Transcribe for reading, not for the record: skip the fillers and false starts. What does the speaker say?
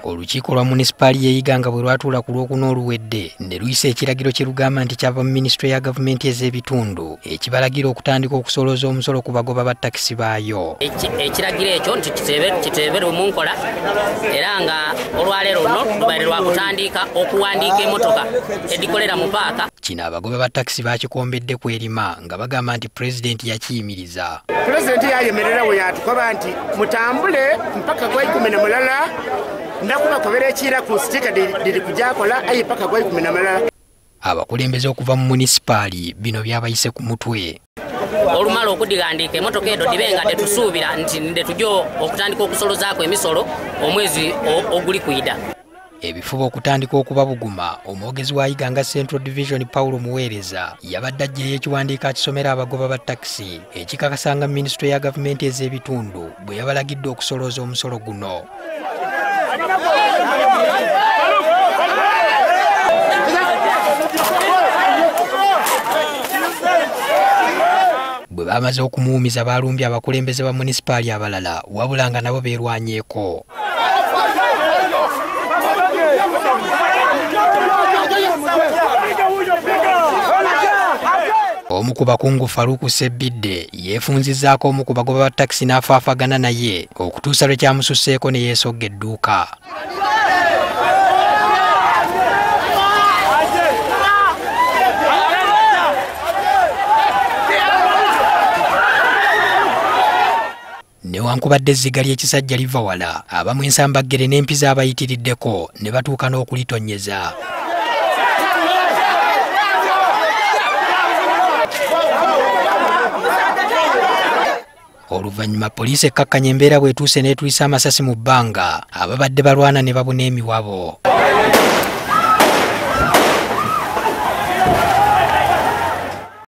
Olukiiko lwa munisipaali y'Eyiga nga bwe lwatuula ku Lwokuna oluwedde ne luyisa ekiragiro kye lugamba nti kyava mu minisitule ya gavumenti ez'ebitundu ekibalagira okutandika okusolooza omusolo ku bagoba ba takisi baayo. Ekiragiro ekyo nti kiteeberwe mu nkola era nga olwaleero luno lubaire lwa kutandika okuwandiika emmotoka edikolera mu paaka. Kino abagoba ba takisi bakikombedde ku erima nga bagamba nti pulezidenti yakiyimiriza. Pulezidenti yayemerera we yatukoba nti mutambule mpaka gwa 10 ndakuba kobera ekira ku sitika diri kujakola aye paka gwa 10. Abakulembeze okuva mu munisipaali bino byabayise ku mutwe. Olumala okudigandiika emmotoka edo dibenga tetusuubira nti tujjo okutandika okusolozaako emisolo omwezi oguli kwida. Ebifuba okutandika okuba buguma, omwogezi wa Iganga Central Division Paulo Muweereza yabadde ajjayo ekiwandiiko akisomera abagoba ba takisi ekikakasanga minisitule ya gavumenti ez'ebitundu bwe yabalagidde okusolooza omusolo guno. Bwe bamaze okumuwumiza balumbye abakulembeze ba munisipaali abalala wabula nga nabo beerwanyeeko. Omu ku bakungu Faruku Sebbidde yeefunzizzaako omu ku bagoba ba takisi n'afaafagana naye okutuusa lwe kyamususseeko ne yeesogga edduuka. Newankubadde ezziga ly'ekisajja liva wala, abamu ensambaggere n'empiza abayitiriddeko ne batuuka n'okulitonnyeza. Oluvannyuma poliisi ekkakkanya embeera bw'etuuse n'etuyisa amasasi mu bbanga, ababadde balwana ne babuna emiwabo.